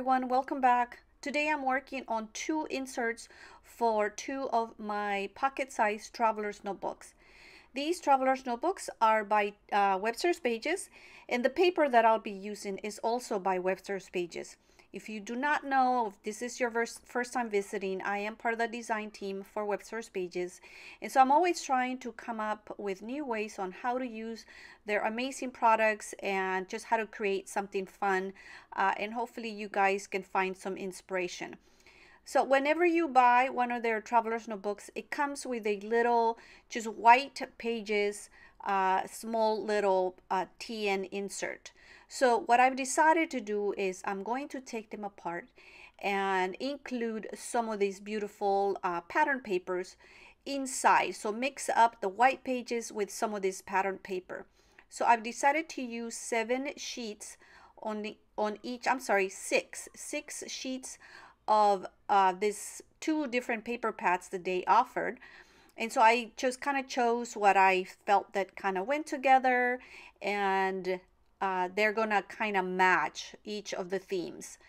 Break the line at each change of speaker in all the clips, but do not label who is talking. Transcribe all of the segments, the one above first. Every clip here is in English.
everyone, welcome back. Today I'm working on two inserts for two of my pocket-sized traveler's notebooks. These traveler's notebooks are by Webster's Pages, and the paper that I'll be using is also by Webster's Pages. If you do not know, if this is your first time visiting, I am part of the design team for Webster's Pages. And so I'm always trying to come up with new ways on how to use their amazing products and just how to create something fun. And hopefully you guys can find some inspiration. So whenever you buy one of their traveler's notebooks, it comes with a little, just white pages, small little TN insert. So what I've decided to do is I'm going to take them apart and include some of these beautiful pattern papers inside. So mix up the white pages with some of this pattern paper. So I've decided to use 7 sheets on each, I'm sorry, six sheets of this 2 different paper pads that they offered. And so I just kind of chose what I felt that kind of went together, and they're gonna kind of match each of the themes.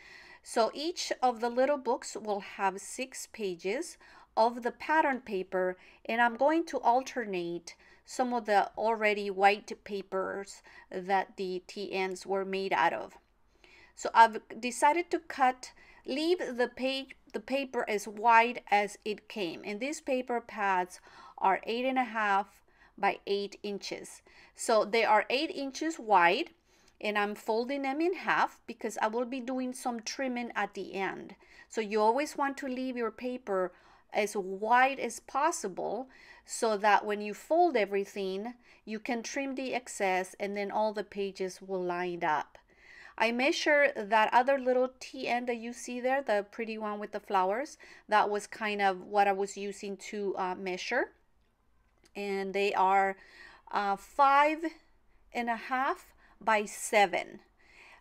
So each of the little books will have 6 pages of the pattern paper, and I'm going to alternate some of the already white papers that the TNs were made out of. So I've decided to leave the paper as wide as it came, and these paper pads are 8.5 by 8 inches. So they are 8 inches wide, and I'm folding them in half because I will be doing some trimming at the end. So you always want to leave your paper as wide as possible so that when you fold everything, you can trim the excess and then all the pages will line up. I measure that other little TN that you see there, the pretty one with the flowers. That was kind of what I was using to measure. And they are 5.5 by 7.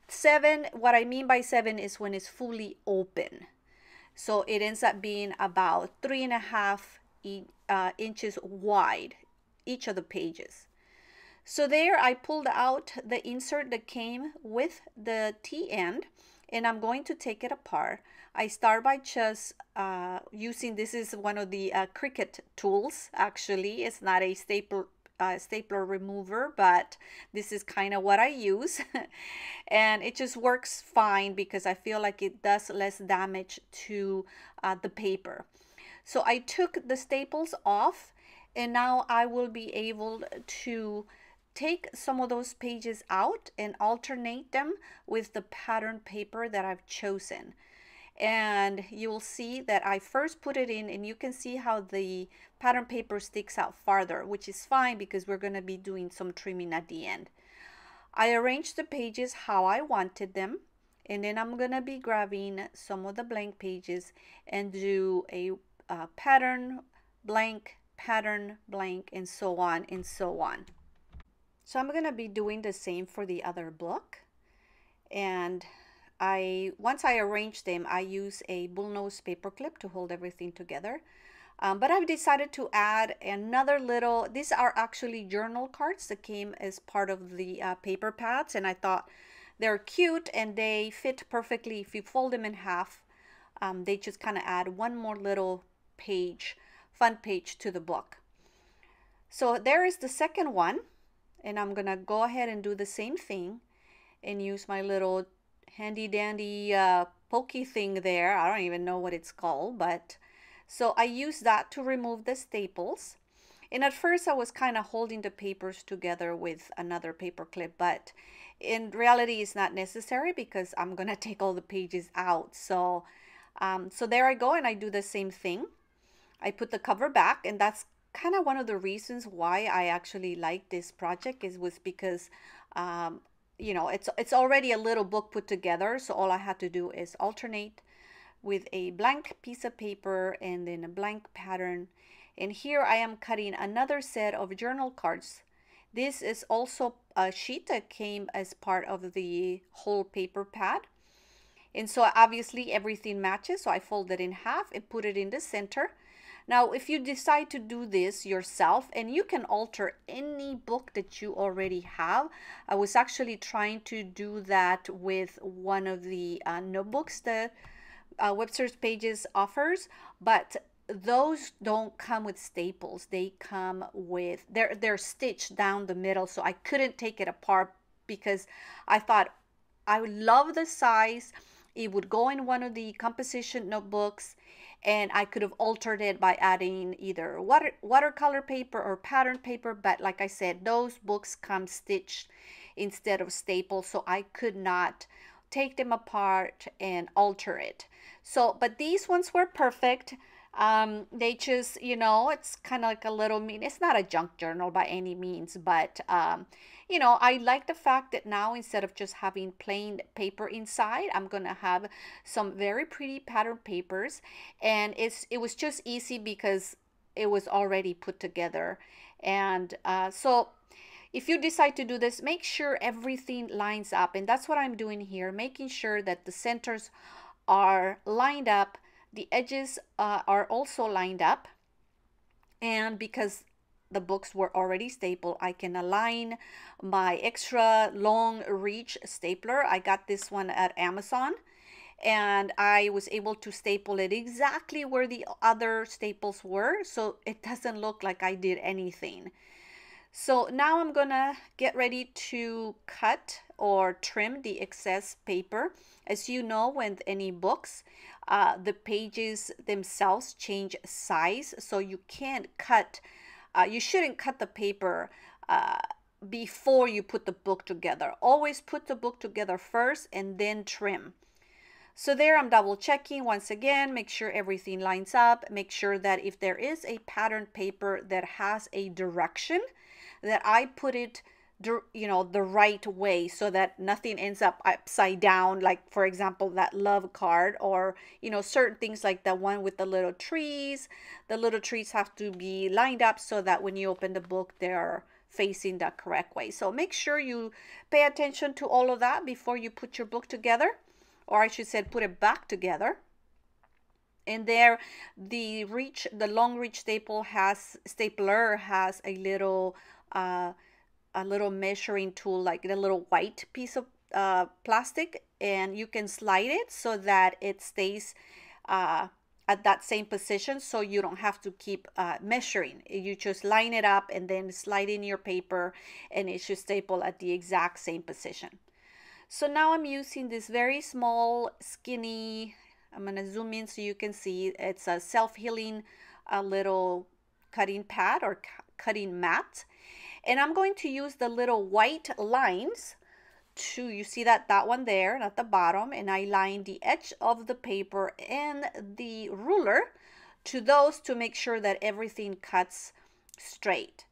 7, what I mean by 7 is when it's fully open. So it ends up being about 3.5 inches wide, each of the pages. So there I pulled out the insert that came with the T-end, and I'm going to take it apart. I start by just using, this is one of the Cricut tools. Actually, it's not a stapler remover, but this is kind of what I use. And it just works fine because I feel like it does less damage to the paper. So I took the staples off, and now I will be able to take some of those pages out and alternate them with the pattern paper that I've chosen. And you'll see that I first put it in, and you can see how the pattern paper sticks out farther, which is fine because we're going to be doing some trimming at the end. I arranged the pages how I wanted them, and then I'm going to be grabbing some of the blank pages and do a pattern, blank, pattern, blank, and so on and so on. So I'm going to be doing the same for the other book. And once I arrange them, I use a bullnose paper clip to hold everything together. But I've decided to add another little, these are actually journal cards that came as part of the paper pads, and I thought they're cute and they fit perfectly. If you fold them in half, they just kind of add one more little page, fun page to the book. So there is the second one, and I'm gonna go ahead and do the same thing and use my little handy dandy pokey thing there. I don't even know what it's called, but so I use that to remove the staples. And at first I was kind of holding the papers together with another paper clip, but in reality it's not necessary because I'm gonna take all the pages out. So so there I go, and I do the same thing. I put the cover back, and that's kind of one of the reasons why I actually like this project was because you know, it's already a little book put together, so all I had to do is alternate with a blank piece of paper and then a blank pattern. And here I am cutting another set of journal cards. This is also a sheet that came as part of the whole paper pad. And so obviously everything matches, so I fold it in half and put it in the center. Now, if you decide to do this yourself, and you can alter any book that you already have. I was actually trying to do that with one of the notebooks that Webster's Pages offers, but those don't come with staples. They come with, they're stitched down the middle, so I couldn't take it apart because I thought I would love the size. It would go in one of the composition notebooks, and I could have altered it by adding either watercolor paper or pattern paper, but like I said, those books come stitched instead of staples, so I could not take them apart and alter it. So, but these ones were perfect. They just, you know, it's kind of like a little mean. It's not a junk journal by any means, but you know, I like the fact that now instead of just having plain paper inside, I'm gonna have some very pretty pattern papers, and it was just easy because it was already put together. And so if you decide to do this, make sure everything lines up, and that's what I'm doing here, making sure that the centers are lined up, the edges are also lined up, and because the books were already stapled, I can align my extra long reach stapler. I got this one at Amazon, and I was able to staple it exactly where the other staples were, so it doesn't look like I did anything. So now I'm gonna get ready to cut or trim the excess paper. As you know, with any books, the pages themselves change size, so you can't cut, you shouldn't cut the paper before you put the book together. Always put the book together first and then trim. So there I'm double checking once again, make sure everything lines up, make sure that if there is a pattern paper that has a direction, that I put it, you know, the right way so that nothing ends up upside down, like for example that love card, or you know, certain things like the one with the little trees. The little trees have to be lined up so that when you open the book they're facing the correct way. So make sure you pay attention to all of that before you put your book together, or I should say put it back together. And there the long reach stapler has a little measuring tool, like a little white piece of plastic, and you can slide it so that it stays at that same position, so you don't have to keep measuring. You just line it up and then slide in your paper, and it should staple at the exact same position. So now I'm using this very small, skinny, I'm going to zoom in so you can see, it's a self-healing little cutting pad or cutting mat. And I'm going to use the little white lines to, you see that one there at the bottom, and I line the edge of the paper and the ruler to those to make sure that everything cuts straight.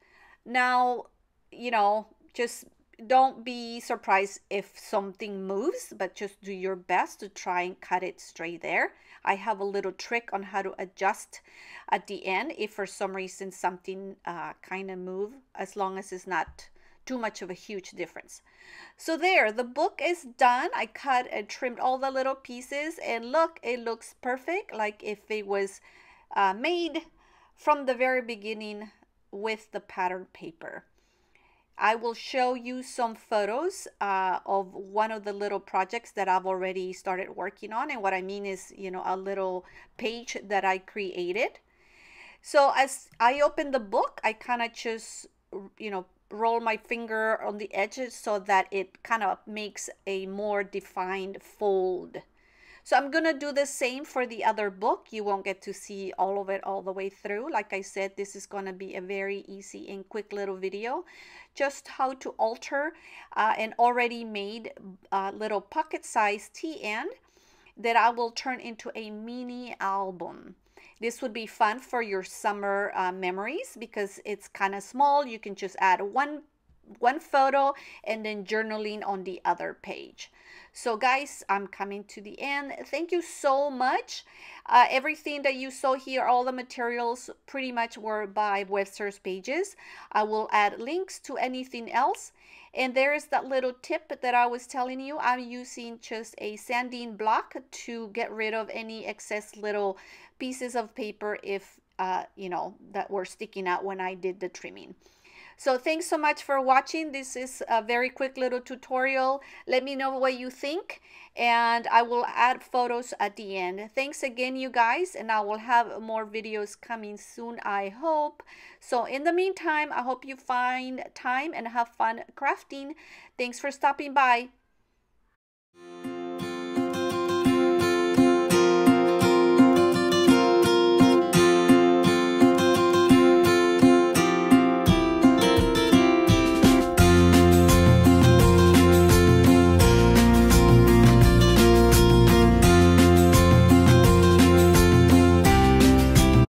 Now, you know, just don't be surprised if something moves, but just do your best to try and cut it straight there. I have a little trick on how to adjust at the end if for some reason something kind of move, as long as it's not too much of a huge difference. So there, the book is done. I cut and trimmed all the little pieces, and look, it looks perfect, like if it was made from the very beginning with the pattern paper. I will show you some photos of one of the little projects that I've already started working on. And what I mean is, you know, a little page that I created. So as I open the book, I kind of just, you know, roll my finger on the edges so that it kind of makes a more defined fold. So I'm going to do the same for the other book. You won't get to see all of it all the way through. Like I said, this is going to be a very easy and quick little video. Just how to alter an already made little pocket-sized tea end that I will turn into a mini album. This would be fun for your summer memories because it's kind of small. You can just add one photo and then journaling on the other page. So guys, I'm coming to the end. Thank you so much. Everything that you saw here, all the materials pretty much were by Webster's Pages. I will add links to anything else. And there is that little tip that I was telling you. I'm using just a sanding block to get rid of any excess little pieces of paper if you know, that were sticking out when I did the trimming. So thanks so much for watching. This is a very quick little tutorial. Let me know what you think, and I will add photos at the end. Thanks again, you guys, and I will have more videos coming soon, I hope. So in the meantime, I hope you find time and have fun crafting. Thanks for stopping by.